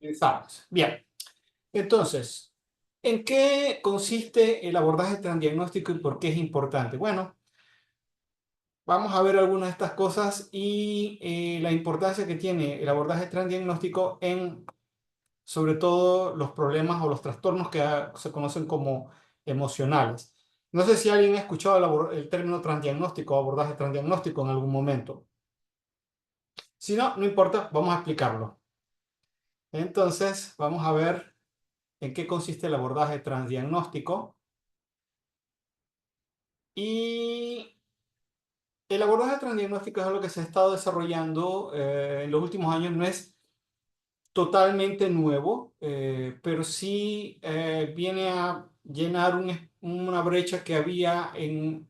Estamos. Bien. Entonces, ¿en qué consiste el abordaje transdiagnóstico y por qué es importante? Bueno, vamos a ver algunas de estas cosas y la importancia que tiene el abordaje transdiagnóstico en, sobre todo, los problemas o los trastornos que se conocen como emocionales. No sé si alguien ha escuchado el término transdiagnóstico o abordaje transdiagnóstico en algún momento. Si no, no importa, vamos a explicarlo. Entonces, vamos a ver en qué consiste el abordaje transdiagnóstico. Y el abordaje transdiagnóstico es algo que se ha estado desarrollando en los últimos años. No es totalmente nuevo, pero sí viene a llenar una brecha que había en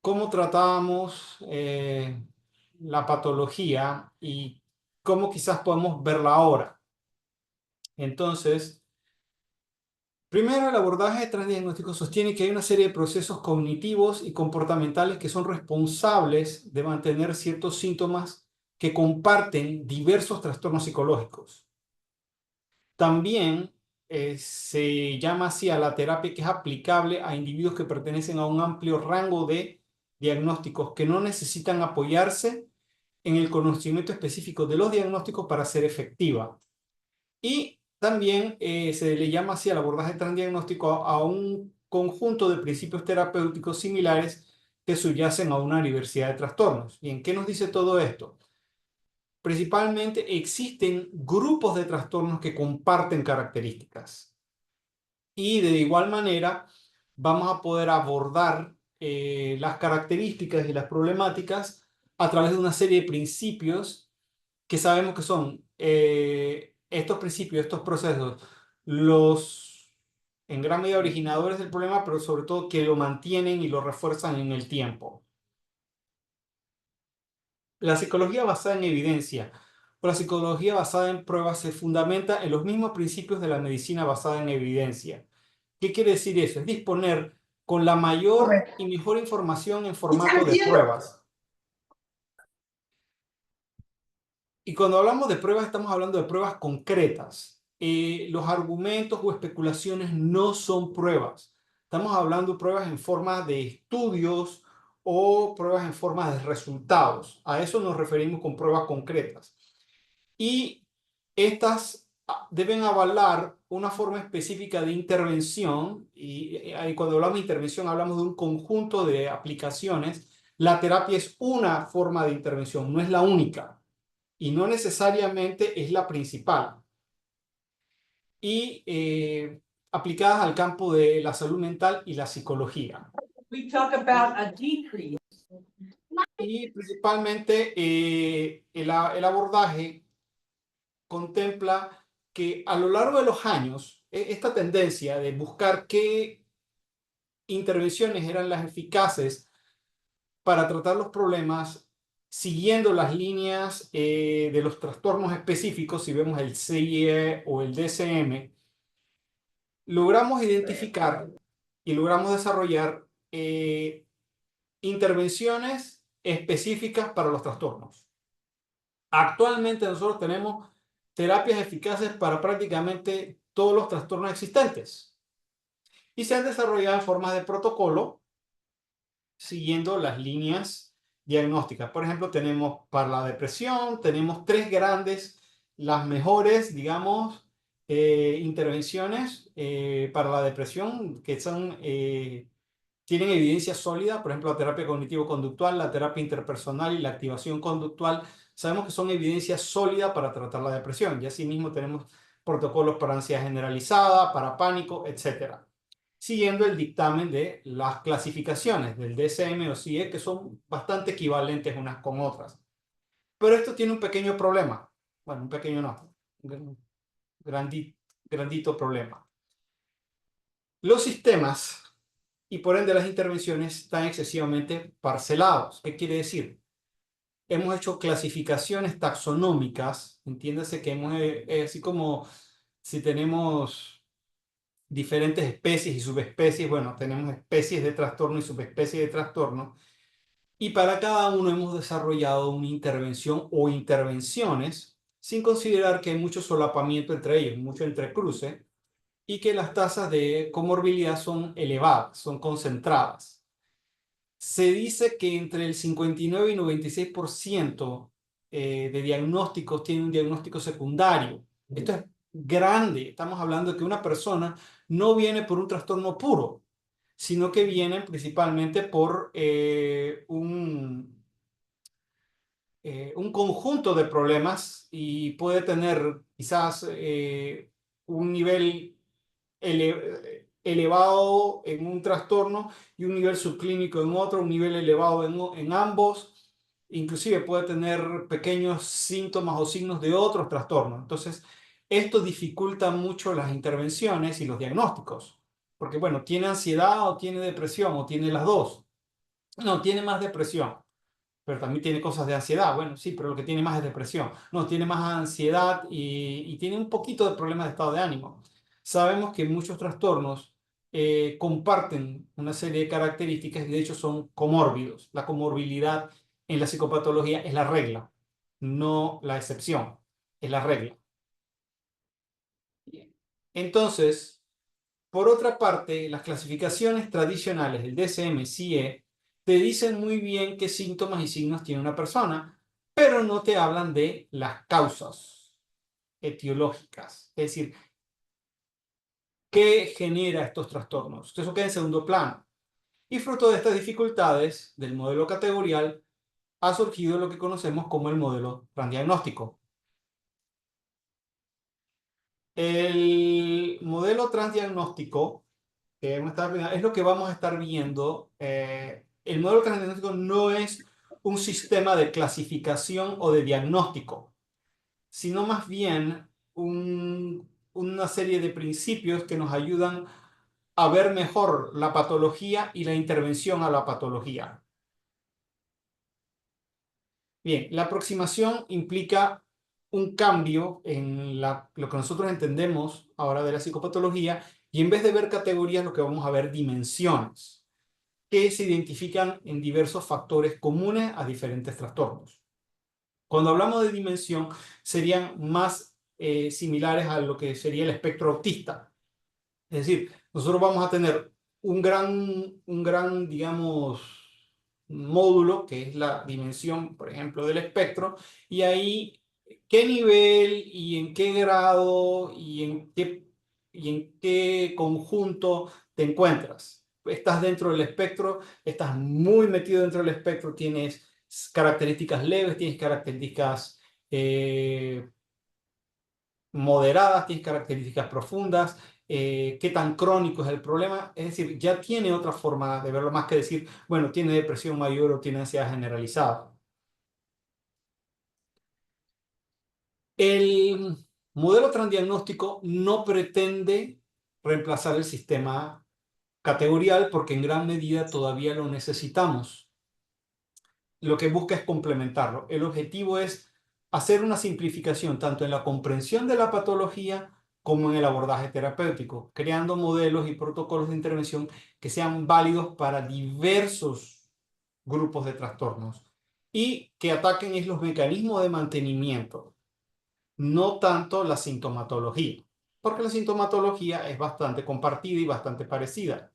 cómo tratábamos la patología y cómo quizás podemos verla ahora. Entonces, primero, el abordaje transdiagnóstico sostiene que hay una serie de procesos cognitivos y comportamentales que son responsables de mantener ciertos síntomas que comparten diversos trastornos psicológicos. También se llama así a la terapia que es aplicable a individuos que pertenecen a un amplio rango de diagnósticos que no necesitan apoyarse en el conocimiento específico de los diagnósticos para ser efectiva. Y también se le llama así al abordaje transdiagnóstico a un conjunto de principios terapéuticos similares que subyacen a una diversidad de trastornos. ¿Y en qué nos dice todo esto? Principalmente existen grupos de trastornos que comparten características. Y de igual manera vamos a poder abordar las características y las problemáticas a través de una serie de principios que sabemos que son estos principios, estos procesos, los en gran medida originadores del problema, pero sobre todo que lo mantienen y lo refuerzan en el tiempo. La psicología basada en evidencia o la psicología basada en pruebas se fundamenta en los mismos principios de la medicina basada en evidencia. ¿Qué quiere decir eso? Es disponer con la mayor y mejor información en formato de pruebas. Y cuando hablamos de pruebas, estamos hablando de pruebas concretas. Los argumentos o especulaciones no son pruebas. Estamos hablando de pruebas en forma de estudios o pruebas en forma de resultados. A eso nos referimos con pruebas concretas. Y estas deben avalar una forma específica de intervención. Y cuando hablamos de intervención, hablamos de un conjunto de aplicaciones. La terapia es una forma de intervención, no es la única y no necesariamente es la principal. Y aplicadas al campo de la salud mental y la psicología. We talk about a decrease. Y principalmente el abordaje contempla que a lo largo de los años, esta tendencia de buscar qué intervenciones eran las eficaces para tratar los problemas siguiendo las líneas de los trastornos específicos, si vemos el CIE o el DSM, logramos identificar y logramos desarrollar intervenciones específicas para los trastornos. Actualmente nosotros tenemos terapias eficaces para prácticamente todos los trastornos existentes y se han desarrollado en formas de protocolo siguiendo las líneas diagnósticas. Por ejemplo, tenemos para la depresión, tenemos tres grandes, las mejores, digamos, intervenciones para la depresión que son, tienen evidencia sólida. Por ejemplo, la terapia cognitivo-conductual, la terapia interpersonal y la activación conductual. Sabemos que son evidencia sólida para tratar la depresión. Y asimismo tenemos protocolos para ansiedad generalizada, para pánico, etcétera, siguiendo el dictamen de las clasificaciones del DSM o CIE, que son bastante equivalentes unas con otras. Pero esto tiene un pequeño problema. Bueno, un pequeño no, un grandito problema. Los sistemas y por ende las intervenciones están excesivamente parcelados. ¿Qué quiere decir? Hemos hecho clasificaciones taxonómicas, entiéndase que hemos, así como si tenemos diferentes especies y subespecies, bueno, tenemos especies de trastorno y subespecies de trastorno, y para cada uno hemos desarrollado una intervención o intervenciones sin considerar que hay mucho solapamiento entre ellos, mucho entrecruce, y que las tasas de comorbilidad son elevadas, son concentradas. Se dice que entre el 59 y 96% de diagnósticos tienen un diagnóstico secundario. Esto es grande. Estamos hablando de que una persona no viene por un trastorno puro, sino que viene principalmente por un conjunto de problemas y puede tener quizás un nivel elevado en un trastorno y un nivel subclínico en otro, un nivel elevado en ambos. Inclusive puede tener pequeños síntomas o signos de otros trastornos. Entonces, esto dificulta mucho las intervenciones y los diagnósticos. Porque, bueno, tiene ansiedad o tiene depresión o tiene las dos. No, tiene más depresión, pero también tiene cosas de ansiedad. Bueno, sí, pero lo que tiene más es depresión. No, tiene más ansiedad y tiene un poquito de problemas de estado de ánimo. Sabemos que muchos trastornos comparten una serie de características y de hecho son comórbidos. La comorbilidad en la psicopatología es la regla, no la excepción, es la regla. Bien. Entonces, por otra parte, las clasificaciones tradicionales del DSM-CIE te dicen muy bien qué síntomas y signos tiene una persona, pero no te hablan de las causas etiológicas, es decir, qué genera estos trastornos. Eso queda en segundo plano. Y fruto de estas dificultades del modelo categorial ha surgido lo que conocemos como el modelo transdiagnóstico. El modelo transdiagnóstico es lo que vamos a estar viendo. El modelo transdiagnóstico no es un sistema de clasificación o de diagnóstico, sino más bien una serie de principios que nos ayudan a ver mejor la patología y la intervención a la patología. Bien, la aproximación implica un cambio en lo que nosotros entendemos ahora de la psicopatología y en vez de ver categorías, lo que vamos a ver dimensiones que se identifican en diversos factores comunes a diferentes trastornos. Cuando hablamos de dimensión, serían más similares a lo que sería el espectro autista. Es decir, nosotros vamos a tener digamos, módulo, que es la dimensión, por ejemplo, del espectro, y ahí qué nivel y en qué grado y en qué conjunto te encuentras. Estás dentro del espectro, estás muy metido dentro del espectro, tienes características leves, tienes características moderadas, tienes características profundas, qué tan crónico es el problema. Es decir, ya tiene otra forma de verlo más que decir, bueno, tiene depresión mayor o tiene ansiedad generalizada. El modelo transdiagnóstico no pretende reemplazar el sistema categorial porque en gran medida todavía lo necesitamos. Lo que busca es complementarlo. El objetivo es hacer una simplificación tanto en la comprensión de la patología como en el abordaje terapéutico, creando modelos y protocolos de intervención que sean válidos para diversos grupos de trastornos y que ataquen es los mecanismos de mantenimiento, no tanto la sintomatología, porque la sintomatología es bastante compartida y bastante parecida.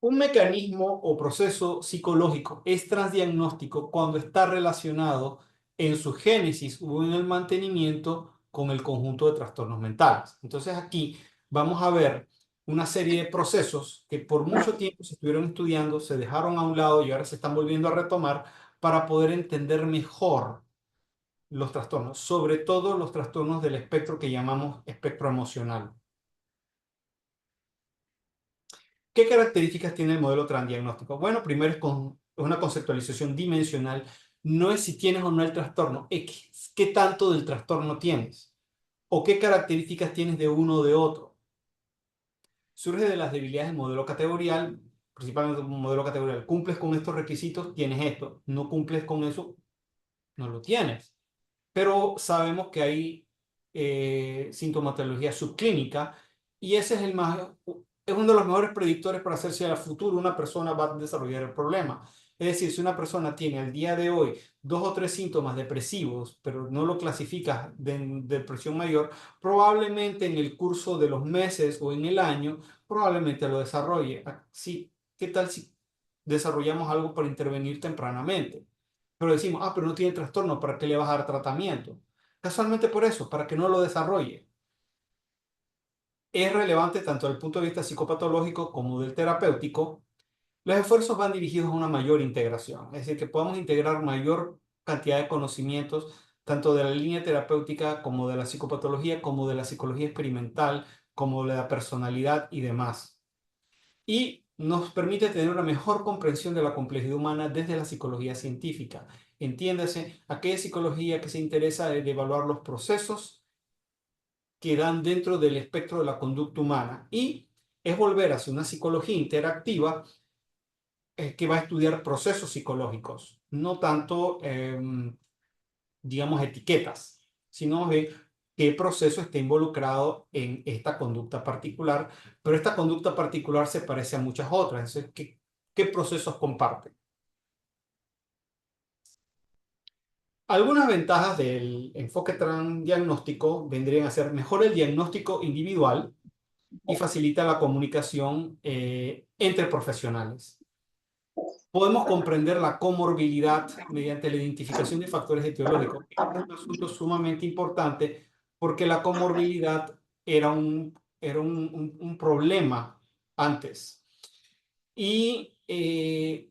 Un mecanismo o proceso psicológico es transdiagnóstico cuando está relacionado en su génesis o en el mantenimiento con el conjunto de trastornos mentales. Entonces aquí vamos a ver una serie de procesos que por mucho tiempo se estuvieron estudiando, se dejaron a un lado y ahora se están volviendo a retomar para poder entender mejor los trastornos, sobre todo los trastornos del espectro que llamamos espectro emocional. ¿Qué características tiene el modelo transdiagnóstico? Bueno, primero es una conceptualización dimensional. No es si tienes o no el trastorno, es qué tanto del trastorno tienes o qué características tienes de uno o de otro. Surge de las debilidades del modelo categorial, principalmente un modelo categorial. Cumples con estos requisitos, tienes esto. No cumples con eso, no lo tienes. Pero sabemos que hay sintomatología subclínica y ese es uno de los mejores predictores para hacer si a futuro una persona va a desarrollar el problema. Es decir, si una persona tiene al día de hoy 2 o 3 síntomas depresivos, pero no lo clasificas de depresión mayor, probablemente en el curso de los meses o en el año, probablemente lo desarrolle. Sí, ¿qué tal si desarrollamos algo para intervenir tempranamente? Pero decimos, pero no tiene trastorno, ¿para qué le vas a dar tratamiento? Casualmente por eso, para que no lo desarrolle. Es relevante tanto desde el punto de vista psicopatológico como del terapéutico. Los esfuerzos van dirigidos a una mayor integración, es decir, que podamos integrar mayor cantidad de conocimientos, tanto de la línea terapéutica como de la psicopatología, como de la psicología experimental, como de la personalidad y demás. Y nos permite tener una mejor comprensión de la complejidad humana desde la psicología científica. Entiéndase, aquella psicología que se interesa en evaluar los procesos que dan dentro del espectro de la conducta humana y es volver hacia una psicología interactiva que va a estudiar procesos psicológicos, no tanto, digamos, etiquetas, sino de qué proceso está involucrado en esta conducta particular, pero esta conducta particular se parece a muchas otras, entonces, ¿qué procesos comparte? Algunas ventajas del enfoque transdiagnóstico vendrían a ser mejor el diagnóstico individual y facilita la comunicación entre profesionales. Podemos comprender la comorbilidad mediante la identificación de factores etiológicos. Este es un asunto sumamente importante porque la comorbilidad era un problema antes. Y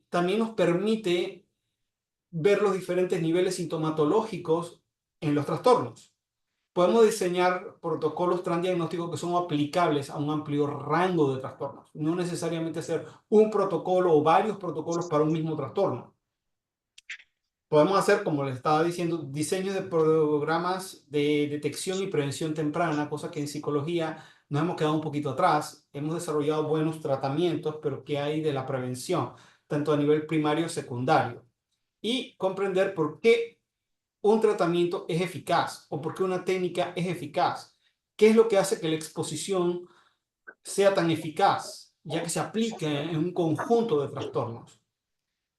también nos permite ver los diferentes niveles sintomatológicos en los trastornos. Podemos diseñar protocolos transdiagnósticos que son aplicables a un amplio rango de trastornos. No necesariamente hacer un protocolo o varios protocolos para un mismo trastorno. Podemos hacer, como les estaba diciendo, diseños de programas de detección y prevención temprana, cosa que en psicología nos hemos quedado un poquito atrás. Hemos desarrollado buenos tratamientos, pero ¿qué hay de la prevención? Tanto a nivel primario y secundario. Y comprender por qué un tratamiento es eficaz o por qué una técnica es eficaz. ¿Qué es lo que hace que la exposición sea tan eficaz, ya que se aplica en un conjunto de trastornos?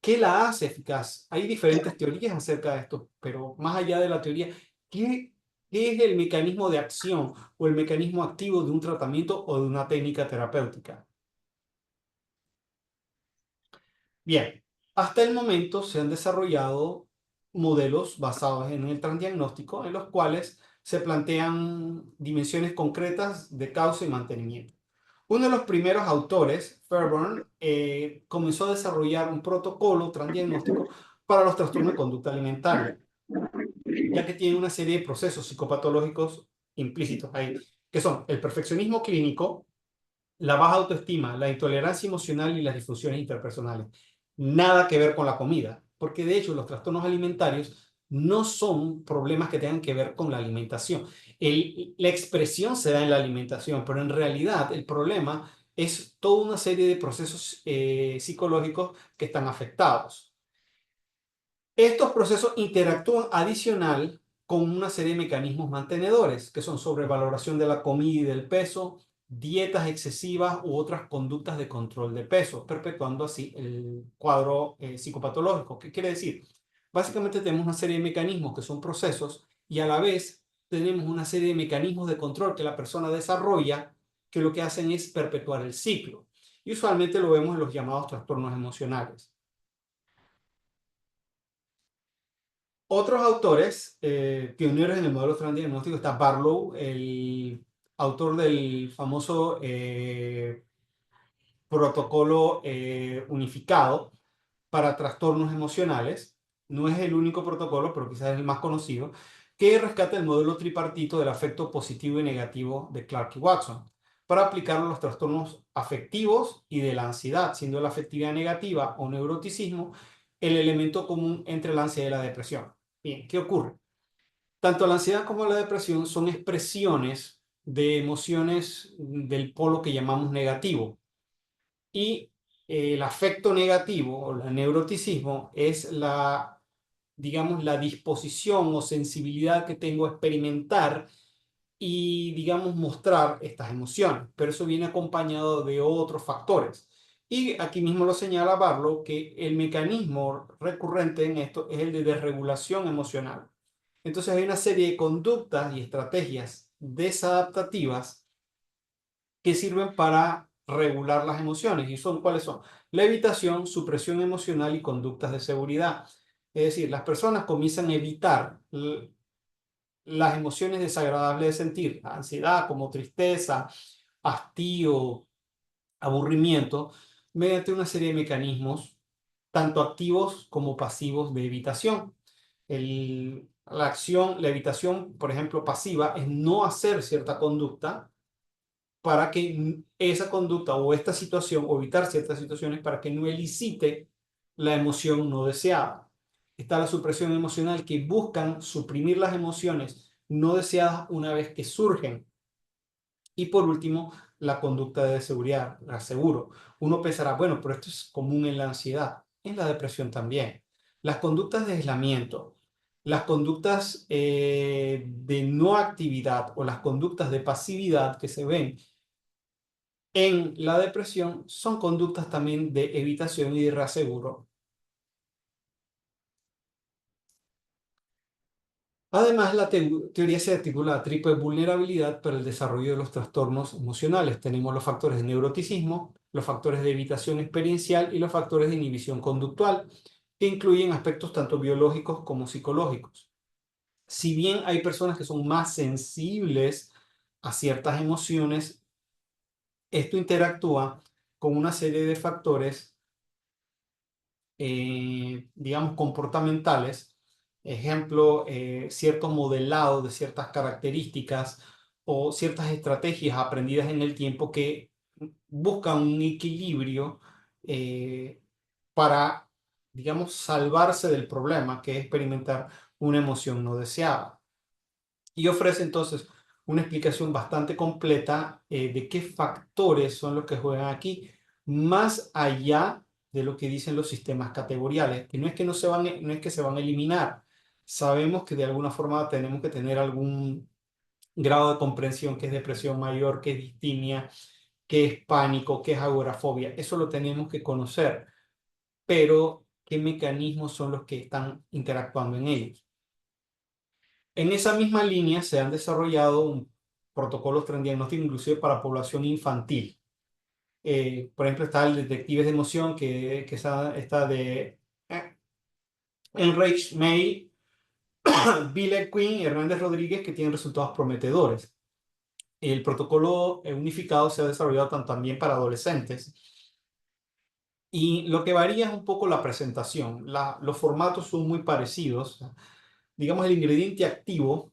¿Qué la hace eficaz? Hay diferentes teorías acerca de esto, pero más allá de la teoría, ¿qué es el mecanismo de acción o el mecanismo activo de un tratamiento o de una técnica terapéutica? Bien, hasta el momento se han desarrollado modelos basados en el transdiagnóstico en los cuales se plantean dimensiones concretas de causa y mantenimiento. Uno de los primeros autores, Fairburn, comenzó a desarrollar un protocolo transdiagnóstico para los trastornos de conducta alimentaria, ya que tiene una serie de procesos psicopatológicos implícitos ahí, que son el perfeccionismo clínico, la baja autoestima, la intolerancia emocional y las disfunciones interpersonales. Nada que ver con la comida, porque de hecho los trastornos alimentarios no son problemas que tengan que ver con la alimentación. La expresión se da en la alimentación, pero en realidad el problema es toda una serie de procesos psicológicos que están afectados. Estos procesos interactúan adicional con una serie de mecanismos mantenedores, que son sobrevaloración de la comida y del peso, dietas excesivas u otras conductas de control de peso, perpetuando así el cuadro psicopatológico. ¿Qué quiere decir? Básicamente tenemos una serie de mecanismos que son procesos y a la vez tenemos una serie de mecanismos de control que la persona desarrolla que lo que hacen es perpetuar el ciclo. Y usualmente lo vemos en los llamados trastornos emocionales. Otros autores, pioneros en el modelo transdiagnóstico, está Barlow, el autor del famoso protocolo unificado para trastornos emocionales. No es el único protocolo, pero quizás es el más conocido, que rescata el modelo tripartito del afecto positivo y negativo de Clark y Watson para aplicarlo a los trastornos afectivos y de la ansiedad, siendo la afectividad negativa o neuroticismo el elemento común entre la ansiedad y la depresión. Bien, ¿qué ocurre? Tanto la ansiedad como la depresión son expresiones de emociones del polo que llamamos negativo. Y el afecto negativo o el neuroticismo es digamos, la disposición o sensibilidad que tengo a experimentar y, digamos, mostrar estas emociones. Pero eso viene acompañado de otros factores. Y aquí mismo lo señala Barlow, que el mecanismo recurrente en esto es el de desregulación emocional. Entonces hay una serie de conductas y estrategias desadaptativas que sirven para regular las emociones. ¿Y son cuáles son? La evitación, supresión emocional y conductas de seguridad. Es decir, las personas comienzan a evitar las emociones desagradables de sentir, ansiedad como tristeza, hastío, aburrimiento, mediante una serie de mecanismos, tanto activos como pasivos de evitación. La evitación, por ejemplo, pasiva, es no hacer cierta conducta para que esa conducta o esta situación, o evitar ciertas situaciones para que no elicite la emoción no deseada. Está la supresión emocional, que buscan suprimir las emociones no deseadas una vez que surgen. Y por último, la conducta de seguridad, la seguro. Uno pensará, bueno, pero esto es común en la ansiedad, en la depresión también. Las conductas de aislamiento, las conductas de no actividad o las conductas de pasividad que se ven en la depresión son conductas también de evitación y de reaseguro. Además, la teoría se articula a triple vulnerabilidad para el desarrollo de los trastornos emocionales. Tenemos los factores de neuroticismo, los factores de evitación experiencial y los factores de inhibición conductual, que incluyen aspectos tanto biológicos como psicológicos. Si bien hay personas que son más sensibles a ciertas emociones, esto interactúa con una serie de factores digamos, comportamentales, ejemplo, cierto modelado de ciertas características o ciertas estrategias aprendidas en el tiempo que buscan un equilibrio para, digamos, salvarse del problema que es experimentar una emoción no deseada. Y ofrece entonces una explicación bastante completa de qué factores son los que juegan aquí, más allá de lo que dicen los sistemas categoriales, que no es que no se van, no es que se van a eliminar. Sabemos que de alguna forma tenemos que tener algún grado de comprensión, que es depresión mayor, que es distimia, que es pánico, que es agorafobia. Eso lo tenemos que conocer, pero ¿qué mecanismos son los que están interactuando en ellos? En esa misma línea se han desarrollado protocolos de diagnóstico inclusive para población infantil. Por ejemplo, está el Detectives de Emoción, que está de Enrich May, Bill Quinn y Hernández Rodríguez, que tienen resultados prometedores. El protocolo unificado se ha desarrollado también para adolescentes. Y lo que varía es un poco la presentación. Los formatos son muy parecidos. Digamos, el ingrediente activo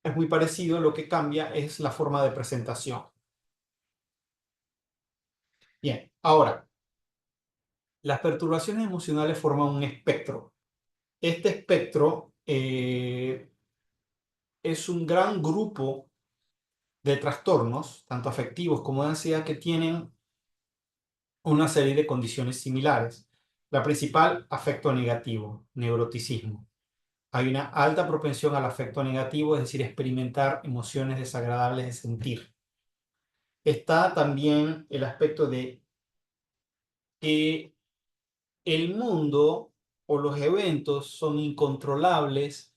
es muy parecido, lo que cambia es la forma de presentación. Bien, ahora, las perturbaciones emocionales forman un espectro. Este espectro es un gran grupo de trastornos, tanto afectivos como de ansiedad, que tienen una serie de condiciones similares. La principal, afecto negativo, neuroticismo. Hay una alta propensión al afecto negativo, es decir, experimentar emociones desagradables de sentir. Está también el aspecto de que el mundo o los eventos son incontrolables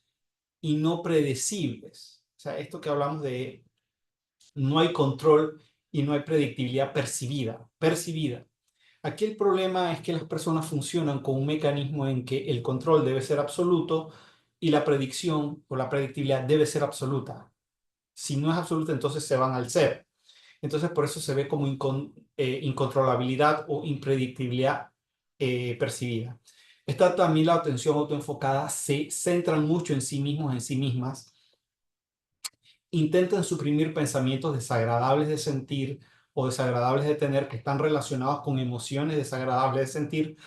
y no predecibles. O sea, esto que hablamos de no hay control y no hay predictibilidad percibida. Aquí el problema es que las personas funcionan con un mecanismo en que el control debe ser absoluto y la predicción o la predictibilidad debe ser absoluta. Si no es absoluta, entonces se van al ser. Entonces, por eso se ve como incontrolabilidad o impredictibilidad percibida. Está también la atención autoenfocada, se centran mucho en sí mismos, en sí mismas, intentan suprimir pensamientos desagradables de sentir o desagradables de tener, que están relacionados con emociones desagradables de sentir.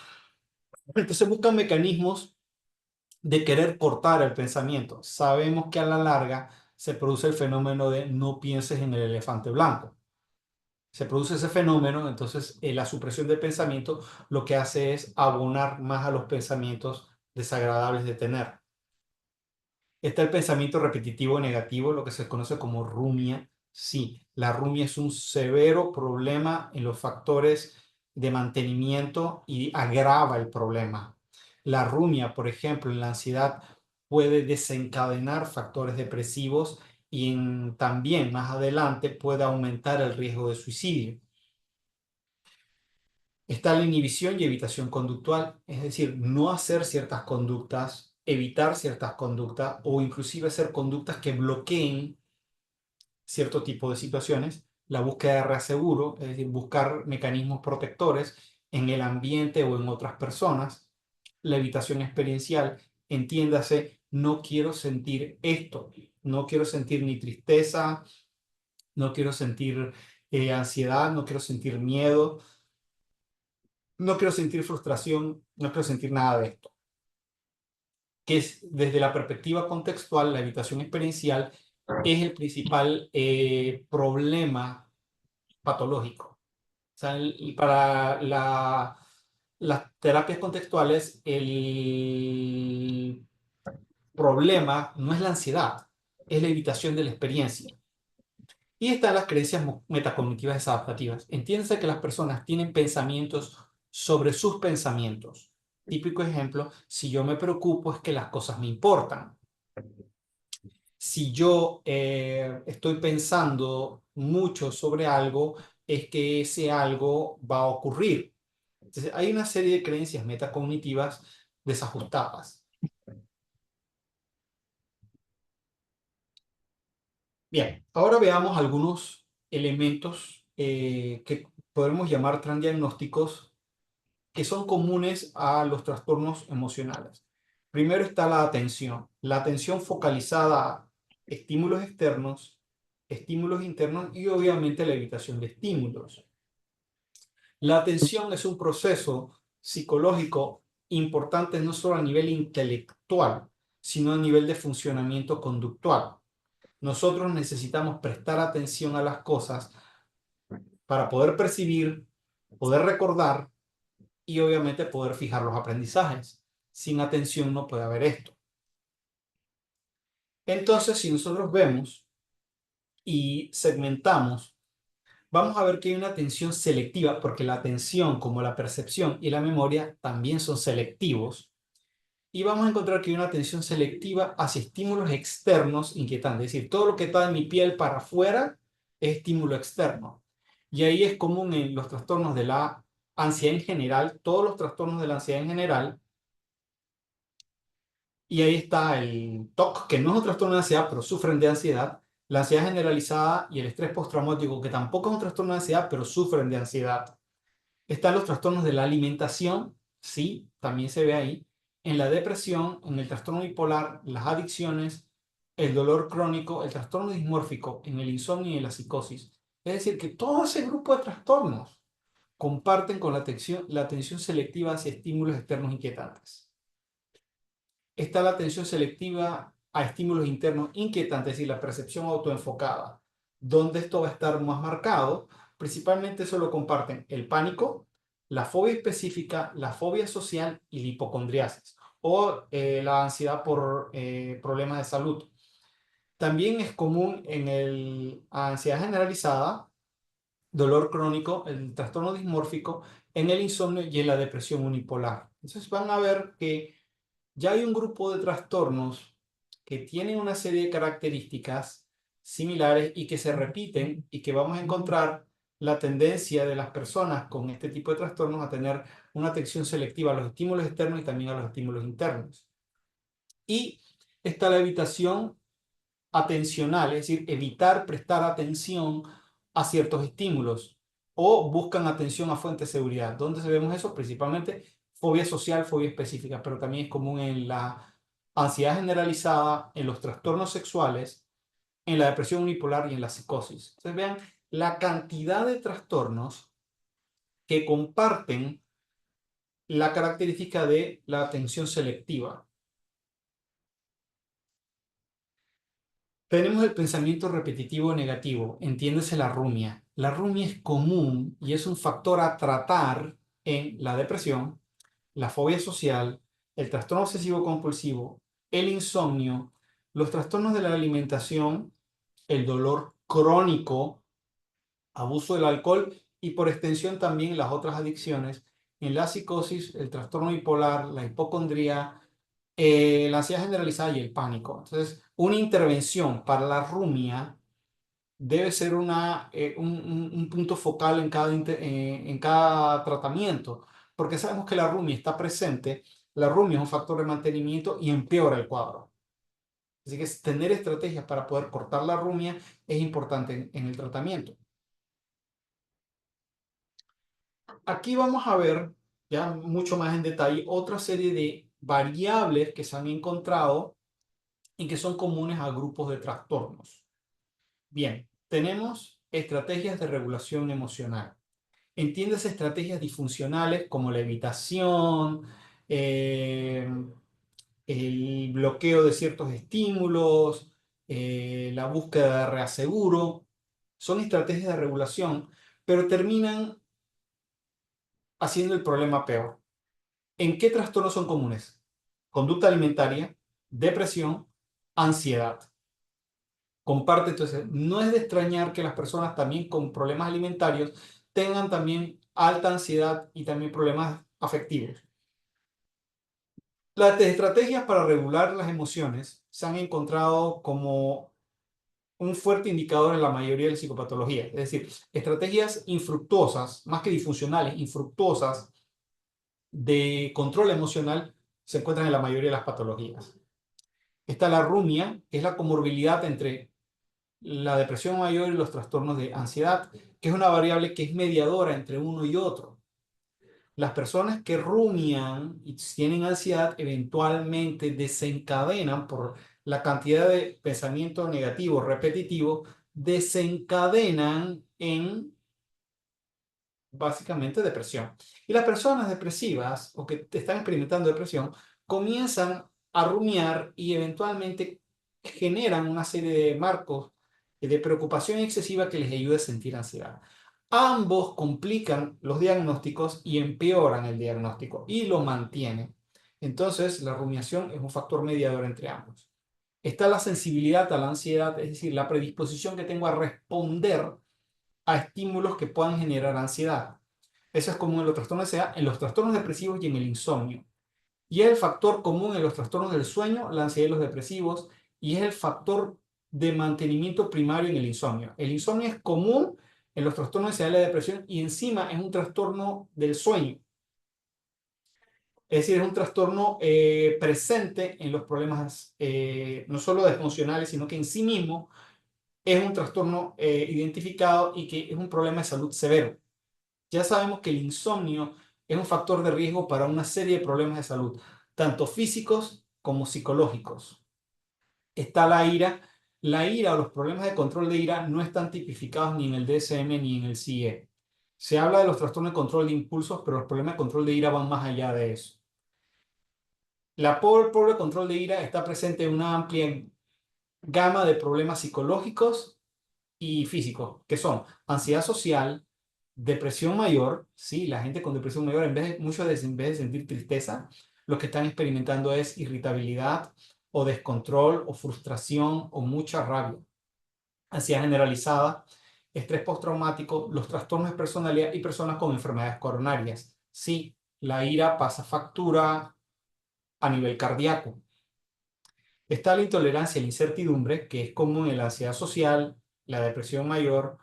Entonces buscan mecanismos de querer cortar el pensamiento. Sabemos que a la larga se produce el fenómeno de no pienses en el elefante blanco. Se produce ese fenómeno, entonces la supresión del pensamiento lo que hace es abonar más a los pensamientos desagradables de tener. Está el pensamiento repetitivo negativo, lo que se conoce como rumia, Sí, la rumia es un severo problema en los factores de mantenimiento y agrava el problema. La rumia, por ejemplo, en la ansiedad puede desencadenar factores depresivos y también más adelante puede aumentar el riesgo de suicidio. Está la inhibición y evitación conductual, es decir, no hacer ciertas conductas, evitar ciertas conductas o inclusive hacer conductas que bloqueen cierto tipo de situaciones. La búsqueda de reaseguro, es decir, buscar mecanismos protectores en el ambiente o en otras personas. La evitación experiencial, entiéndase, no quiero sentir esto, no quiero sentir ni tristeza, no quiero sentir ansiedad, no quiero sentir miedo, no quiero sentir frustración, no quiero sentir nada de esto. Que es desde la perspectiva contextual, la evitación experiencial es el principal problema patológico. O sea, para las terapias contextuales, el problema no es la ansiedad, es la evitación de la experiencia. Y están las creencias metacognitivas desadaptativas. Entiéndase que las personas tienen pensamientos sobre sus pensamientos. Típico ejemplo, si yo me preocupo es que las cosas me importan. Si yo estoy pensando mucho sobre algo, es que ese algo va a ocurrir. Entonces, hay una serie de creencias metacognitivas desajustadas. Bien, ahora veamos algunos elementos que podemos llamar transdiagnósticos que son comunes a los trastornos emocionales. Primero está la atención focalizada a estímulos externos, estímulos internos y obviamente la evitación de estímulos. La atención es un proceso psicológico importante no solo a nivel intelectual, sino a nivel de funcionamiento conductual. Nosotros necesitamos prestar atención a las cosas para poder percibir, poder recordar y obviamente poder fijar los aprendizajes. Sin atención no puede haber esto. Entonces, si nosotros vemos y segmentamos, vamos a ver que hay una atención selectiva, porque la atención, como la percepción y la memoria, también son selectivos. Y vamos a encontrar que hay una atención selectiva hacia estímulos externos inquietantes. Es decir, todo lo que está de mi piel para afuera es estímulo externo. Y ahí es común en los trastornos de la ansiedad en general, todos los trastornos de la ansiedad en general. Y ahí está el TOC, que no es un trastorno de ansiedad, pero sufren de ansiedad. La ansiedad generalizada y el estrés postraumático, que tampoco es un trastorno de ansiedad, pero sufren de ansiedad. Están los trastornos de la alimentación, sí, también se ve ahí. En la depresión, en el trastorno bipolar, las adicciones, el dolor crónico, el trastorno dismórfico, en el insomnio y en la psicosis. Es decir, que todo ese grupo de trastornos comparten con la atención selectiva hacia estímulos externos inquietantes. Está la atención selectiva a estímulos internos inquietantes, es decir, la percepción autoenfocada, donde esto va a estar más marcado. Principalmente eso lo comparten el pánico, la fobia específica, la fobia social y la hipocondriasis o la ansiedad por problemas de salud. También es común en la ansiedad generalizada, dolor crónico, el trastorno dismórfico, en el insomnio y en la depresión unipolar. Entonces van a ver que ya hay un grupo de trastornos que tienen una serie de características similares y que se repiten y que vamos a encontrar la tendencia de las personas con este tipo de trastornos a tener una atención selectiva a los estímulos externos y también a los estímulos internos. Y está la evitación atencional, es decir, evitar prestar atención a ciertos estímulos o buscan atención a fuentes de seguridad. ¿Dónde vemos eso? Principalmente fobia social, fobia específica, pero también es común en la ansiedad generalizada, en los trastornos sexuales, en la depresión unipolar y en la psicosis. Entonces vean la cantidad de trastornos que comparten la característica de la atención selectiva. Tenemos el pensamiento repetitivo negativo, entiéndese la rumia. La rumia es común y es un factor a tratar en la depresión, la fobia social, el trastorno obsesivo compulsivo, el insomnio, los trastornos de la alimentación, el dolor crónico, abuso del alcohol y por extensión también las otras adicciones, en la psicosis, el trastorno bipolar, la hipocondría, la ansiedad generalizada y el pánico. Entonces, una intervención para la rumia debe ser un punto focal en cada tratamiento, porque sabemos que la rumia está presente, la rumia es un factor de mantenimiento y empeora el cuadro. Así que tener estrategias para poder cortar la rumia es importante en el tratamiento. Aquí vamos a ver ya mucho más en detalle otra serie de variables que se han encontrado y que son comunes a grupos de trastornos. Bien, tenemos estrategias de regulación emocional. Entiéndase estrategias disfuncionales como la evitación, eh, el bloqueo de ciertos estímulos, la búsqueda de reaseguro. Son estrategias de regulación, pero terminan haciendo el problema peor. ¿En qué trastornos son comunes? Conducta alimentaria, depresión, ansiedad. Comparte, entonces, no es de extrañar que las personas también con problemas alimentarios tengan también alta ansiedad y también problemas afectivos. Las estrategias para regular las emociones se han encontrado como un fuerte indicador en la mayoría de las psicopatologías. Es decir, estrategias infructuosas, más que disfuncionales, infructuosas de control emocional se encuentran en la mayoría de las patologías. Está la rumia, que es la comorbilidad entre la depresión mayor y los trastornos de ansiedad, que es una variable que es mediadora entre uno y otro. Las personas que rumian y tienen ansiedad eventualmente desencadenan por la cantidad de pensamiento negativo repetitivo, desencadenan en básicamente depresión. Y las personas depresivas o que están experimentando depresión comienzan a rumiar y eventualmente generan una serie de marcos de preocupación excesiva que les ayuda a sentir ansiedad. Ambos complican los diagnósticos y empeoran el diagnóstico y lo mantienen. Entonces, la rumiación es un factor mediador entre ambos. Está la sensibilidad a la ansiedad, es decir, la predisposición que tengo a responder a estímulos que puedan generar ansiedad. Eso es común en los trastornos de ansiedad, en los trastornos depresivos y en el insomnio. Y es el factor común en los trastornos del sueño, la ansiedad y los depresivos, y es el factor de mantenimiento primario en el insomnio. El insomnio es común en los trastornos de ansiedad y la depresión y encima es un trastorno del sueño. Es decir, es un trastorno presente en los problemas no solo emocionales, sino que en sí mismo es un trastorno identificado y que es un problema de salud severo. Ya sabemos que el insomnio es un factor de riesgo para una serie de problemas de salud, tanto físicos como psicológicos. Está la ira. La ira o los problemas de control de ira no están tipificados ni en el DSM ni en el CIE. Se habla de los trastornos de control de impulsos, pero los problemas de control de ira van más allá de eso. La pobre control de ira está presente en una amplia gama de problemas psicológicos y físicos, que son ansiedad social, depresión mayor, sí, la gente con depresión mayor, en vez de sentir tristeza, lo que están experimentando es irritabilidad o descontrol o frustración o mucha rabia. Ansiedad generalizada, estrés postraumático, los trastornos de personalidad y personas con enfermedades coronarias. Sí, la ira pasa factura a nivel cardíaco. Está la intolerancia a la incertidumbre, que es común en la ansiedad social, la depresión mayor,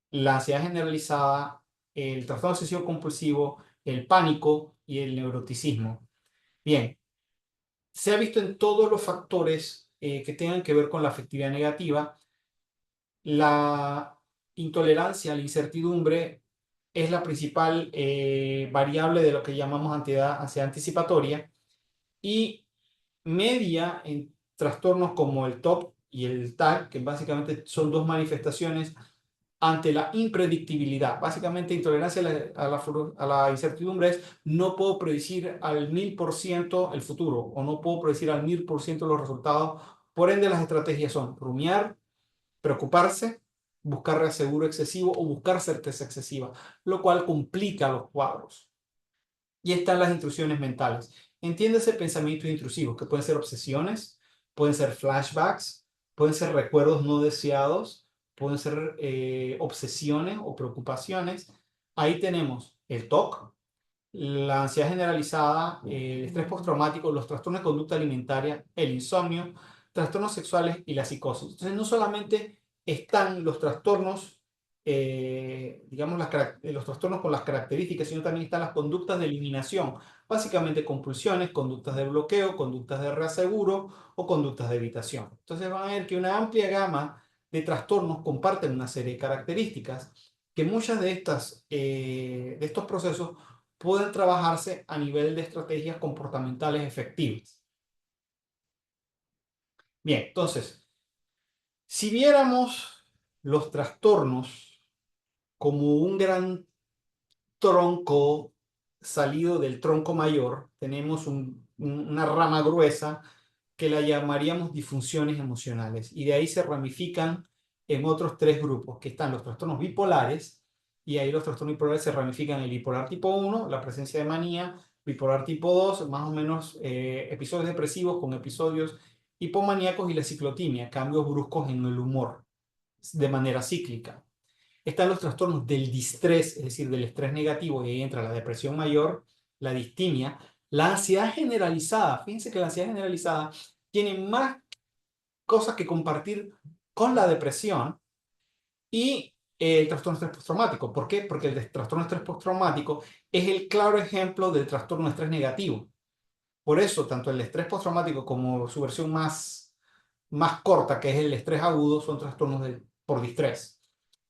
la ansiedad generalizada, el trastorno obsesivo compulsivo, el pánico y el neuroticismo. Bien, se ha visto en todos los factores que tengan que ver con la afectividad negativa, la intolerancia a la incertidumbre es la principal variable de lo que llamamos ansiedad anticipatoria y media en trastornos como el TOP y el TAC, que básicamente son dos manifestaciones ante la impredictibilidad. Básicamente, intolerancia a la incertidumbre es no puedo predecir al 1000% el futuro o no puedo predecir al 1000% los resultados. Por ende, las estrategias son rumiar, preocuparse, buscar reaseguro excesivo o buscar certeza excesiva, lo cual complica los cuadros. Y están las intrusiones mentales. Entiéndese pensamientos intrusivos, que pueden ser obsesiones, pueden ser flashbacks, pueden ser recuerdos no deseados, pueden ser obsesiones o preocupaciones. Ahí tenemos el TOC, la ansiedad generalizada, el estrés postraumático, los trastornos de conducta alimentaria, el insomnio, trastornos sexuales y la psicosis. Entonces, no solamente están los trastornos, digamos, los trastornos con las características, sino también están las conductas de eliminación, básicamente compulsiones, conductas de bloqueo, conductas de reaseguro o conductas de evitación. Entonces, van a ver que una amplia gama de trastornos comparten una serie de características que muchas de estos procesos pueden trabajarse a nivel de estrategias comportamentales efectivas. Bien, entonces, si viéramos los trastornos como un gran tronco salido del tronco mayor, tenemos una rama gruesa que la llamaríamos disfunciones emocionales y de ahí se ramifican en otros tres grupos, que están los trastornos bipolares, y ahí los trastornos bipolares se ramifican en el bipolar tipo 1, la presencia de manía, bipolar tipo 2, más o menos episodios depresivos con episodios hipomaníacos, y la ciclotimia, cambios bruscos en el humor de manera cíclica. Están los trastornos del distrés, es decir, del estrés negativo, y ahí entra la depresión mayor, la distimia, la ansiedad generalizada. Fíjense que la ansiedad generalizada tiene más cosas que compartir con la depresión y el trastorno de estrés postraumático. ¿Por qué? Porque el trastorno de estrés postraumático es el claro ejemplo del trastorno de estrés negativo. Por eso, tanto el estrés postraumático como su versión más corta, que es el estrés agudo, son trastornos por distrés.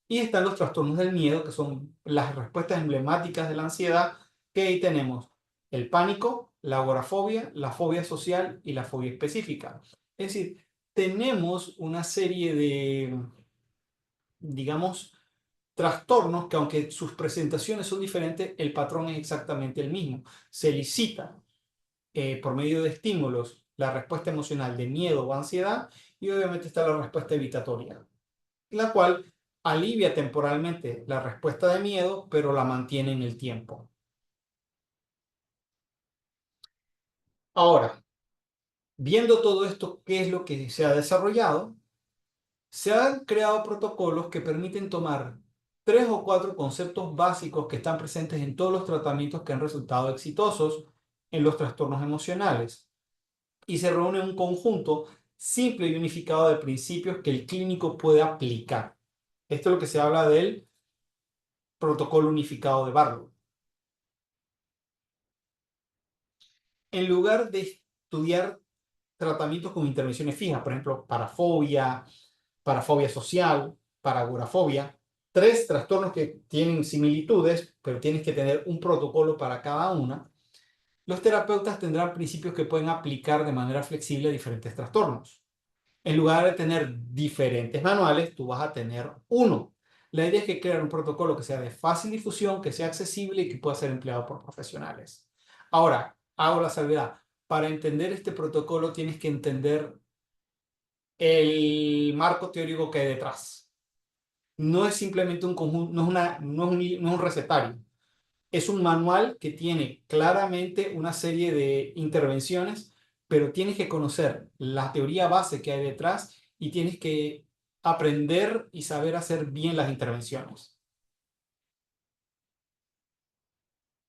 Y están los trastornos del miedo, que son las respuestas emblemáticas de la ansiedad, que ahí tenemos el pánico, la agorafobia, la fobia social y la fobia específica. Es decir, tenemos una serie de, digamos, trastornos que, aunque sus presentaciones son diferentes, el patrón es exactamente el mismo. Se licita por medio de estímulos la respuesta emocional de miedo o ansiedad, y obviamente está la respuesta evitatoria, la cual alivia temporalmente la respuesta de miedo, pero la mantiene en el tiempo. Ahora, viendo todo esto, ¿qué es lo que se ha desarrollado? Se han creado protocolos que permiten tomar 3 o 4 conceptos básicos que están presentes en todos los tratamientos que han resultado exitosos en los trastornos emocionales, y se reúne un conjunto simple y unificado de principios que el clínico puede aplicar. Esto es lo que se habla del protocolo unificado de Barlow. En lugar de estudiar tratamientos con intervenciones fijas, por ejemplo, para fobia social, para agorafobia, 3 trastornos que tienen similitudes, pero tienes que tener un protocolo para cada una, los terapeutas tendrán principios que pueden aplicar de manera flexible a diferentes trastornos. En lugar de tener diferentes manuales, tú vas a tener uno. La idea es que crear un protocolo que sea de fácil difusión, que sea accesible y que pueda ser empleado por profesionales. Ahora, hago la salvedad. Para entender este protocolo tienes que entender el marco teórico que hay detrás. No es simplemente un conjunto, no es un recetario. Es un manual que tiene claramente una serie de intervenciones, pero tienes que conocer la teoría base que hay detrás y tienes que aprender y saber hacer bien las intervenciones.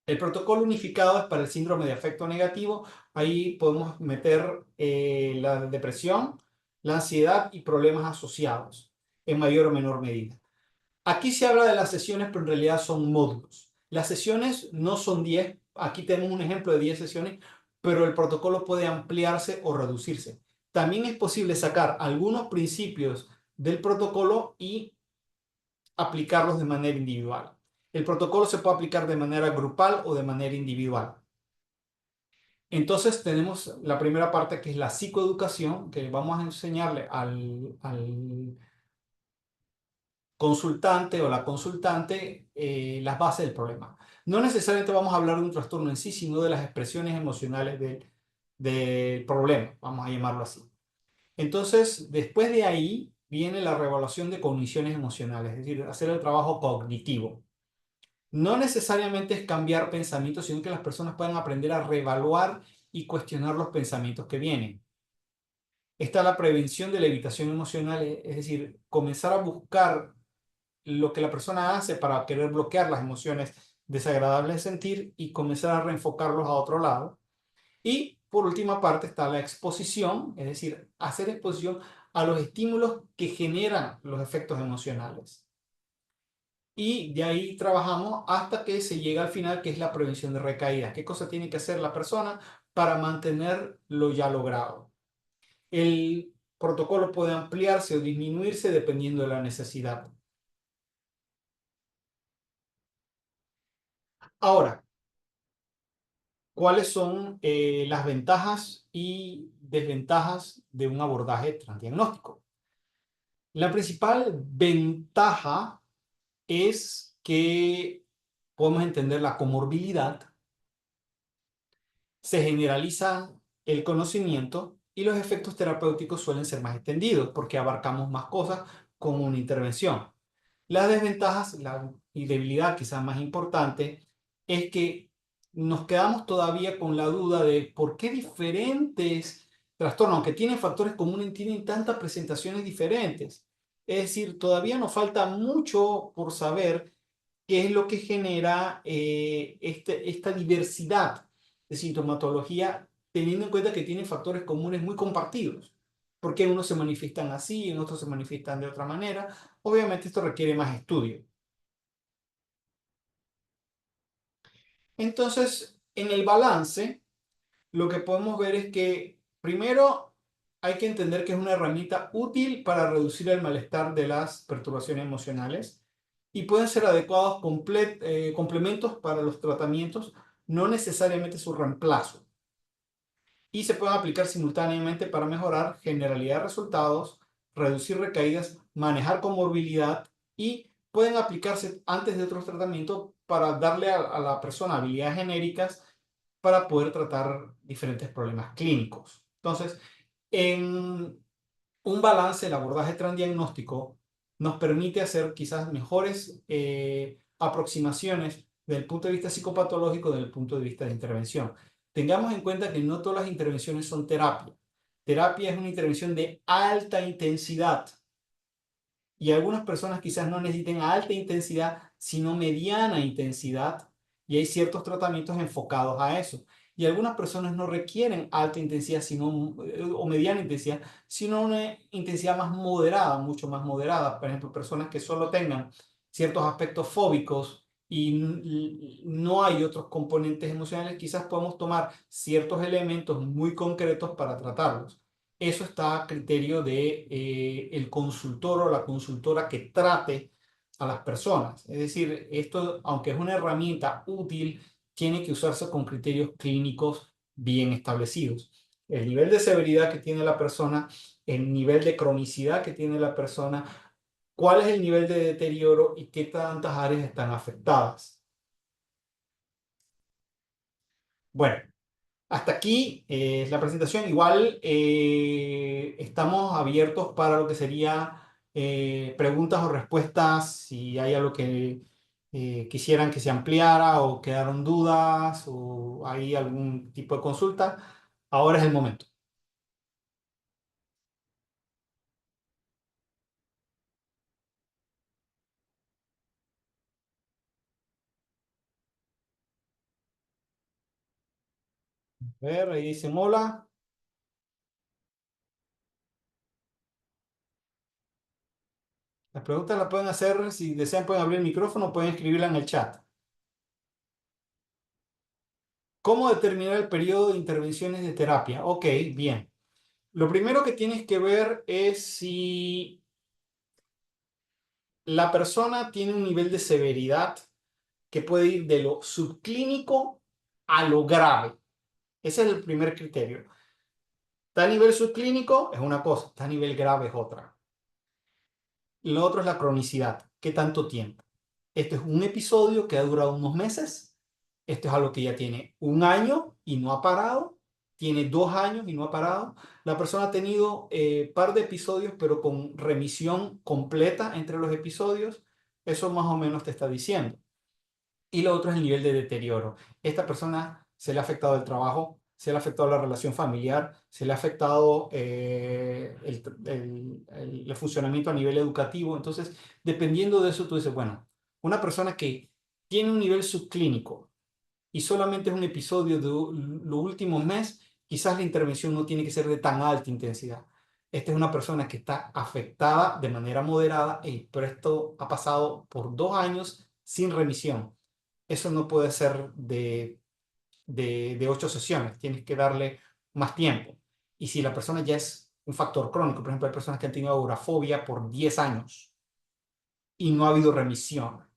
El protocolo unificado es para el síndrome de afecto negativo. Ahí podemos meter la depresión, la ansiedad y problemas asociados en mayor o menor medida. Aquí se habla de las sesiones, pero en realidad son módulos. Las sesiones no son 10. Aquí tenemos un ejemplo de 10 sesiones, pero el protocolo puede ampliarse o reducirse. También es posible sacar algunos principios del protocolo y aplicarlos de manera individual. El protocolo se puede aplicar de manera grupal o de manera individual. Entonces tenemos la primera parte, que es la psicoeducación, que vamos a enseñarle al consultante o la consultante las bases del problema. No necesariamente vamos a hablar de un trastorno en sí, sino de las expresiones emocionales del problema, vamos a llamarlo así. Entonces, después de ahí viene la reevaluación de cogniciones emocionales, es decir, hacer el trabajo cognitivo. No necesariamente es cambiar pensamientos, sino que las personas puedan aprender a reevaluar y cuestionar los pensamientos que vienen. Está la prevención de la evitación emocional, es decir, comenzar a buscar lo que la persona hace para querer bloquear las emociones desagradables de sentir y comenzar a reenfocarlos a otro lado. Y por última parte está la exposición, es decir, hacer exposición a los estímulos que generan los efectos emocionales. Y de ahí trabajamos hasta que se llega al final, que es la prevención de recaídas. ¿Qué cosa tiene que hacer la persona para mantener lo ya logrado? El protocolo puede ampliarse o disminuirse dependiendo de la necesidad. Ahora, ¿cuáles son las ventajas y desventajas de un abordaje transdiagnóstico? La principal ventaja es que podemos entender la comorbilidad, se generaliza el conocimiento y los efectos terapéuticos suelen ser más extendidos porque abarcamos más cosas con una intervención. Las desventajas y debilidad quizás más importante es que nos quedamos todavía con la duda de por qué diferentes trastornos, aunque tienen factores comunes, tienen tantas presentaciones diferentes. Es decir, todavía nos falta mucho por saber qué es lo que genera esta diversidad de sintomatología, teniendo en cuenta que tienen factores comunes muy compartidos. Porque en unos se manifiestan así, en otros se manifiestan de otra manera. Obviamente esto requiere más estudio. Entonces, en el balance, lo que podemos ver es que primero hay que entender que es una herramienta útil para reducir el malestar de las perturbaciones emocionales y pueden ser adecuados complementos para los tratamientos, no necesariamente su reemplazo. Y se pueden aplicar simultáneamente para mejorar generalidad de resultados, reducir recaídas, manejar comorbilidad y pueden aplicarse antes de otros tratamientos para darle a la persona habilidades genéricas para poder tratar diferentes problemas clínicos. Entonces, en un balance, el abordaje transdiagnóstico nos permite hacer quizás mejores aproximaciones desde el punto de vista psicopatológico, desde el punto de vista de intervención. Tengamos en cuenta que no todas las intervenciones son terapia. Terapia es una intervención de alta intensidad y algunas personas quizás no necesiten alta intensidad, sino mediana intensidad, y hay ciertos tratamientos enfocados a eso. Y algunas personas no requieren alta intensidad o mediana intensidad, sino una intensidad más moderada, mucho más moderada. Por ejemplo, personas que solo tengan ciertos aspectos fóbicos y no hay otros componentes emocionales, quizás podemos tomar ciertos elementos muy concretos para tratarlos. Eso está a criterio de el consultor o la consultora que trate a las personas. Es decir, esto, aunque es una herramienta útil, tiene que usarse con criterios clínicos bien establecidos. El nivel de severidad que tiene la persona, el nivel de cronicidad que tiene la persona, cuál es el nivel de deterioro y qué tantas áreas están afectadas. Bueno, hasta aquí la presentación. Igual estamos abiertos para lo que sería preguntas o respuestas, si hay algo que quisieran que se ampliara o quedaron dudas o hay algún tipo de consulta. Ahora es el momento. A ver, ahí dice hola. Las preguntas las pueden hacer, si desean pueden abrir el micrófono, pueden escribirla en el chat. ¿Cómo determinar el periodo de intervenciones de terapia? Ok, bien. Lo primero que tienes que ver es si la persona tiene un nivel de severidad que puede ir de lo subclínico a lo grave. Ese es el primer criterio. Está a nivel subclínico, es una cosa, está a nivel grave, es otra. Lo otro es la cronicidad. ¿Qué tanto tiempo? Esto es un episodio que ha durado unos meses. Esto es algo que ya tiene un año y no ha parado. Tiene 2 años y no ha parado. La persona ha tenido par de episodios, pero con remisión completa entre los episodios. Eso más o menos te está diciendo. Y lo otro es el nivel de deterioro. Esta persona se le ha afectado el trabajo, se le ha afectado la relación familiar, se le ha afectado el funcionamiento a nivel educativo. Entonces, dependiendo de eso, tú dices, bueno, una persona que tiene un nivel subclínico y solamente es un episodio de los últimos meses, quizás la intervención no tiene que ser de tan alta intensidad. Esta es una persona que está afectada de manera moderada, pero esto ha pasado por 2 años sin remisión. Eso no puede ser de 8 sesiones, tienes que darle más tiempo. Y si la persona ya es un factor crónico, por ejemplo, hay personas que han tenido agorafobia por 10 años y no ha habido remisión.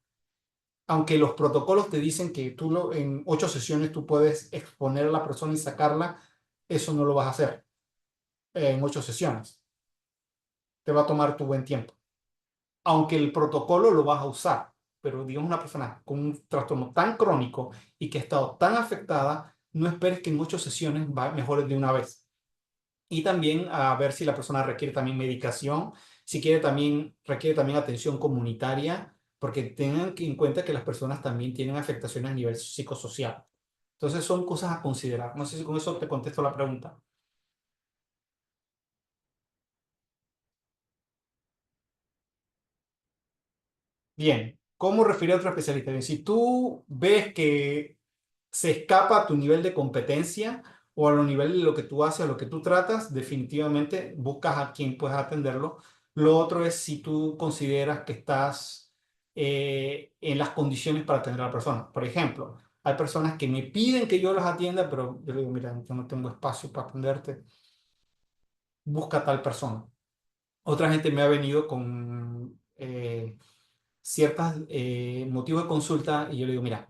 Aunque los protocolos te dicen que en 8 sesiones tú puedes exponer a la persona y sacarla, eso no lo vas a hacer en 8 sesiones. Te va a tomar tu buen tiempo. Aunque el protocolo lo vas a usar, pero digamos una persona con un trastorno tan crónico y que ha estado tan afectada, no esperes que en 8 sesiones mejore de una vez. Y también a ver si la persona requiere también medicación, si requiere también atención comunitaria, porque tengan en cuenta que las personas también tienen afectaciones a nivel psicosocial. Entonces son cosas a considerar. No sé si con eso te contesto la pregunta. Bien, ¿cómo referir a otro especialista? Bien, si tú ves que se escapa a tu nivel de competencia o a lo nivel de lo que tú haces, a lo que tú tratas, definitivamente buscas a quien puedas atenderlo. Lo otro es si tú consideras que estás en las condiciones para atender a la persona. Por ejemplo, hay personas que me piden que yo las atienda, pero yo le digo, mira, yo no tengo espacio para atenderte, busca a tal persona. Otra gente me ha venido con ciertos motivos de consulta y yo le digo, mira,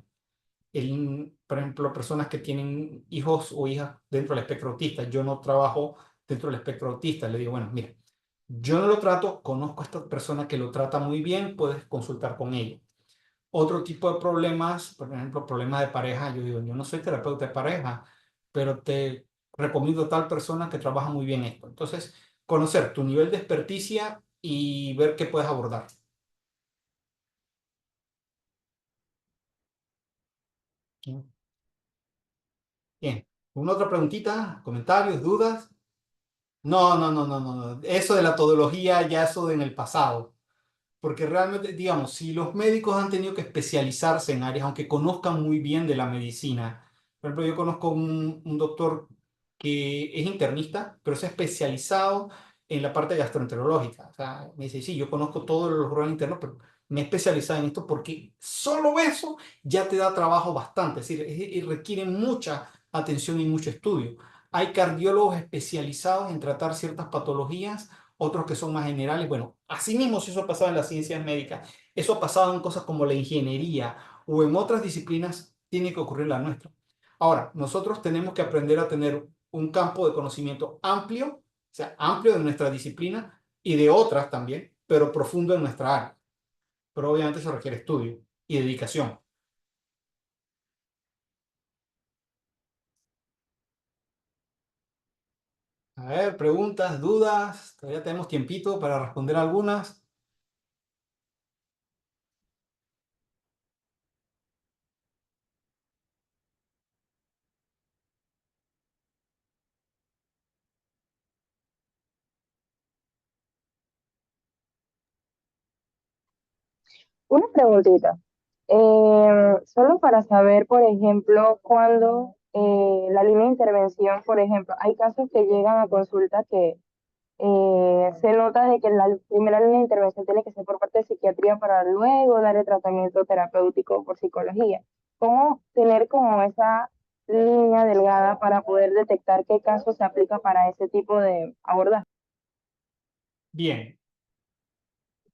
por ejemplo, personas que tienen hijos o hijas dentro del espectro autista. Yo no trabajo dentro del espectro autista. Le digo, bueno, mira, yo no lo trato, conozco a esta persona que lo trata muy bien, puedes consultar con ella. Otro tipo de problemas, por ejemplo, problemas de pareja, yo digo, yo no soy terapeuta de pareja, pero te recomiendo a tal persona que trabaja muy bien esto. Entonces, conocer tu nivel de experticia y ver qué puedes abordar. Bien. ¿Una otra preguntita? ¿Comentarios? ¿Dudas? No, no, no, no, no, no. Eso de la todología ya eso de en el pasado. Porque realmente, digamos, si los médicos han tenido que especializarse en áreas, aunque conozcan muy bien de la medicina. Por ejemplo, yo conozco un doctor que es internista, pero se ha especializado en la parte gastroenterológica. O sea, me dice, sí, yo conozco todos los órganos internos, pero me he especializado en esto porque solo eso ya te da trabajo bastante. Es decir, requiere mucha atención y mucho estudio. Hay cardiólogos especializados en tratar ciertas patologías, otros que son más generales. Bueno, así mismo si eso ha pasado en las ciencias médicas, eso ha pasado en cosas como la ingeniería o en otras disciplinas, tiene que ocurrir la nuestra. Ahora, nosotros tenemos que aprender a tener un campo de conocimiento amplio, o sea, amplio de nuestra disciplina y de otras también, pero profundo en nuestra área. Pero obviamente eso requiere estudio y dedicación. A ver, preguntas, dudas, todavía tenemos tiempito para responder algunas. Una preguntita. Solo para saber, por ejemplo, cuando la línea de intervención, por ejemplo, hay casos que llegan a consulta que se nota de que la primera línea de intervención tiene que ser por parte de psiquiatría para luego dar el tratamiento terapéutico por psicología. ¿Cómo tener como esa línea delgada para poder detectar qué caso se aplica para ese tipo de abordaje? Bien,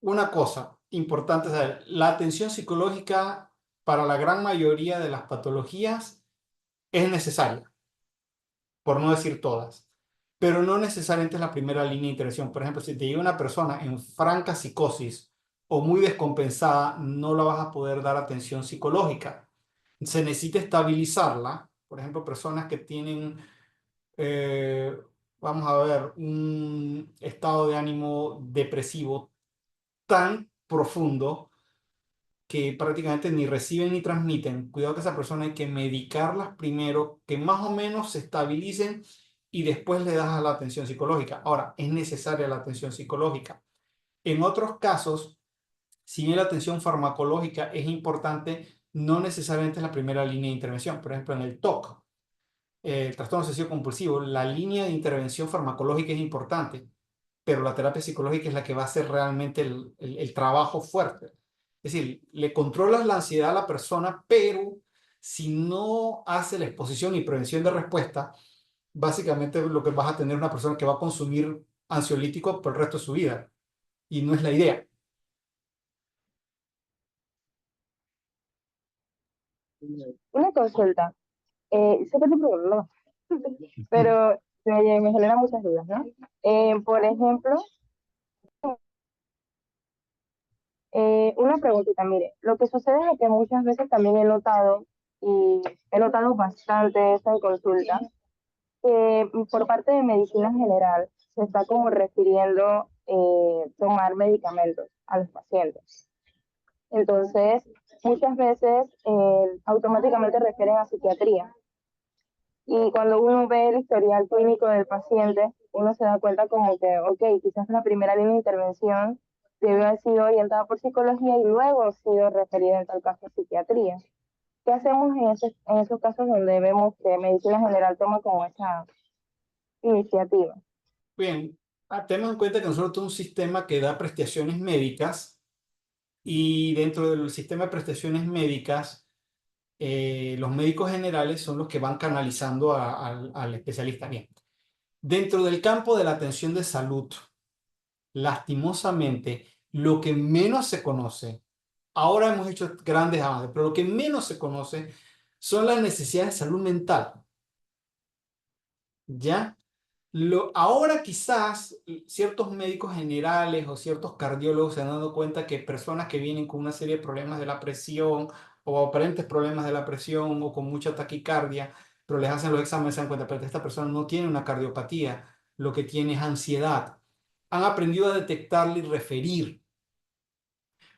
una cosa importante saber, la atención psicológica para la gran mayoría de las patologías es necesaria, por no decir todas, pero no necesariamente es la primera línea de intervención. Por ejemplo, si te llega una persona en franca psicosis o muy descompensada, no la vas a poder dar atención psicológica. Se necesita estabilizarla. Por ejemplo, personas que tienen, eh, vamos a ver, un estado de ánimo depresivo tan profundo que prácticamente ni reciben ni transmiten, cuidado que esa persona hay que medicarlas primero, que más o menos se estabilicen y después le das a la atención psicológica. Ahora, es necesaria la atención psicológica. En otros casos, si bien la atención farmacológica es importante, no necesariamente es la primera línea de intervención. Por ejemplo, en el TOC, el trastorno obsesivo compulsivo, la línea de intervención farmacológica es importante, pero la terapia psicológica es la que va a hacer realmente el trabajo fuerte. Es decir, le controlas la ansiedad a la persona, pero si no hace la exposición y prevención de respuesta, básicamente lo que vas a tener es una persona que va a consumir ansiolíticos por el resto de su vida. Y no es la idea. Una consulta. Sé que te pregunto, no, pero me genera muchas dudas, ¿no? Por ejemplo, una preguntita, mire, lo que sucede es que muchas veces también y he notado bastante esto en consulta, que por parte de medicina general se está como refiriendo tomar medicamentos a los pacientes. Entonces, muchas veces automáticamente refieren a psiquiatría. Y cuando uno ve el historial clínico del paciente, uno se da cuenta como que, ok, quizás la primera línea de intervención debe haber sido orientada por psicología y luego sido referida en tal caso a psiquiatría. ¿Qué hacemos en esos casos donde vemos que medicina general toma como esa iniciativa? Bien, tenemos en cuenta que nosotros tenemos un sistema que da prestaciones médicas y dentro del sistema de prestaciones médicas, los médicos generales son los que van canalizando al especialista. Bien, dentro del campo de la atención de salud, lastimosamente, lo que menos se conoce, ahora hemos hecho grandes avances, pero lo que menos se conoce son las necesidades de salud mental. ¿Ya? Ahora quizás ciertos médicos generales o ciertos cardiólogos se han dado cuenta que personas que vienen con una serie de problemas de la presión o aparentes problemas de la presión o con mucha taquicardia, pero les hacen los exámenes y se dan cuenta, pero esta persona no tiene una cardiopatía, lo que tiene es ansiedad. Han aprendido a detectarla y referir,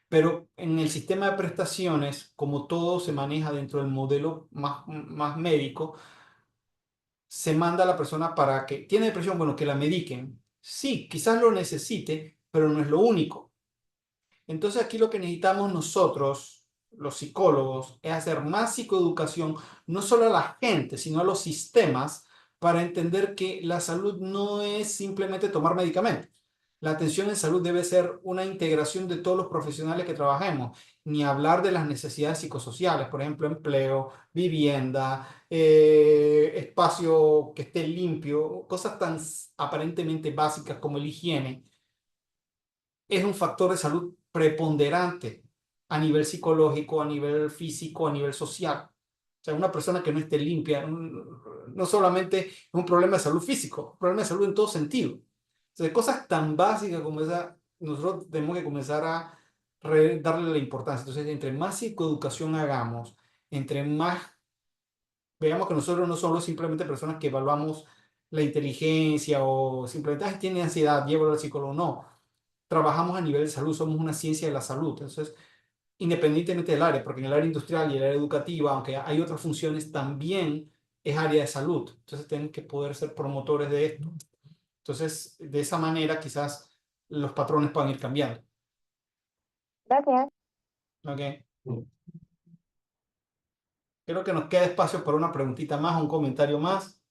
pero en el sistema de prestaciones, como todo se maneja dentro del modelo más médico, se manda a la persona para que tiene depresión, bueno, que la mediquen. Sí, quizás lo necesite, pero no es lo único. Entonces aquí lo que necesitamos nosotros, los psicólogos, es hacer más psicoeducación, no solo a la gente, sino a los sistemas, para entender que la salud no es simplemente tomar medicamentos. La atención en salud debe ser una integración de todos los profesionales que trabajemos, ni hablar de las necesidades psicosociales, por ejemplo, empleo, vivienda, espacio que esté limpio, cosas tan aparentemente básicas como la higiene es un factor de salud preponderante a nivel psicológico, a nivel físico, a nivel social. O sea, una persona que no esté limpia no solamente es un problema de salud físico, es un problema de salud en todo sentido. O sea, cosas tan básicas como esa, nosotros tenemos que comenzar a darle la importancia. Entonces, entre más psicoeducación hagamos, entre más veamos que nosotros no somos simplemente personas que evaluamos la inteligencia o simplemente, ay, tiene ansiedad, llévalo al psicólogo. No, trabajamos a nivel de salud, somos una ciencia de la salud. Entonces, independientemente del área, porque en el área industrial y el área educativa, aunque hay otras funciones, también es área de salud. Entonces, tenemos que poder ser promotores de esto. Entonces, de esa manera, quizás los patrones puedan ir cambiando. Gracias. ¿Ok? Creo que nos queda espacio para una preguntita más, un comentario más.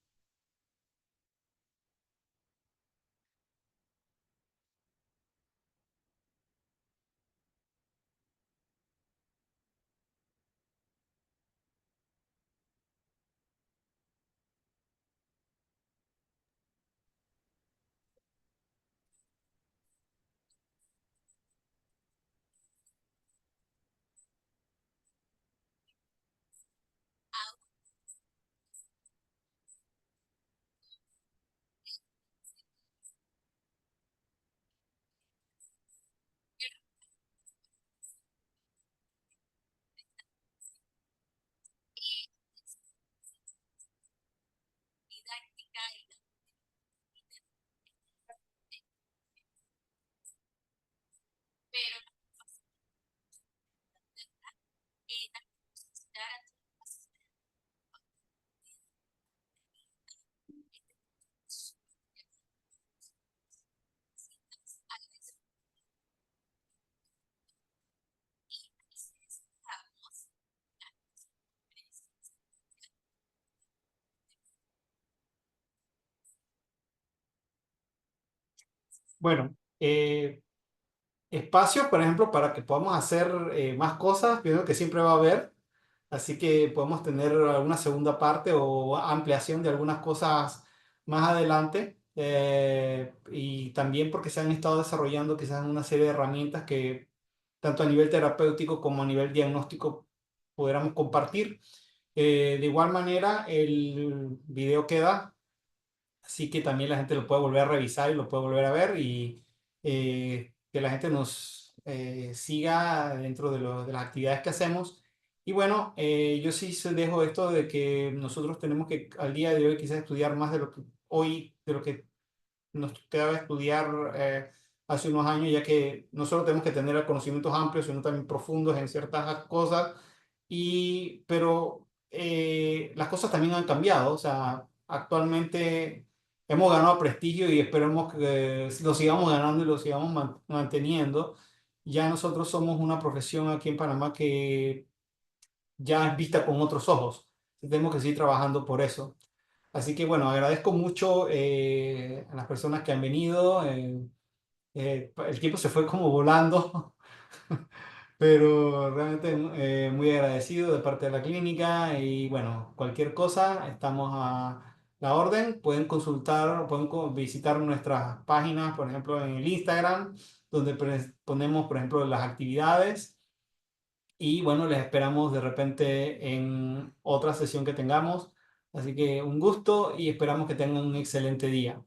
Bueno, espacios, por ejemplo, para que podamos hacer más cosas, pienso que siempre va a haber. Así que podemos tener alguna segunda parte o ampliación de algunas cosas más adelante. Y también porque se han estado desarrollando quizás una serie de herramientas que tanto a nivel terapéutico como a nivel diagnóstico pudiéramos compartir. De igual manera, el video queda, así que también la gente lo puede volver a revisar y lo puede volver a ver y que la gente nos siga dentro de las actividades que hacemos. Y bueno, yo sí se dejo esto de que nosotros tenemos que al día de hoy quizás estudiar más de lo que hoy, de lo que nos quedaba estudiar hace unos años, ya que no solo tenemos que tener conocimientos amplios, sino también profundos en ciertas cosas. Pero las cosas también han cambiado, o sea, actualmente hemos ganado prestigio y esperemos que lo sigamos ganando y lo sigamos manteniendo. Ya nosotros somos una profesión aquí en Panamá que ya es vista con otros ojos. Tenemos que seguir trabajando por eso. Así que bueno, agradezco mucho a las personas que han venido. El tiempo se fue como volando, pero realmente muy agradecido de parte de la clínica y bueno, cualquier cosa, estamos a la orden. Pueden consultar, pueden visitar nuestras páginas, por ejemplo, en el Instagram, donde ponemos, por ejemplo, las actividades. Y bueno, les esperamos de repente en otra sesión que tengamos. Así que un gusto y esperamos que tengan un excelente día.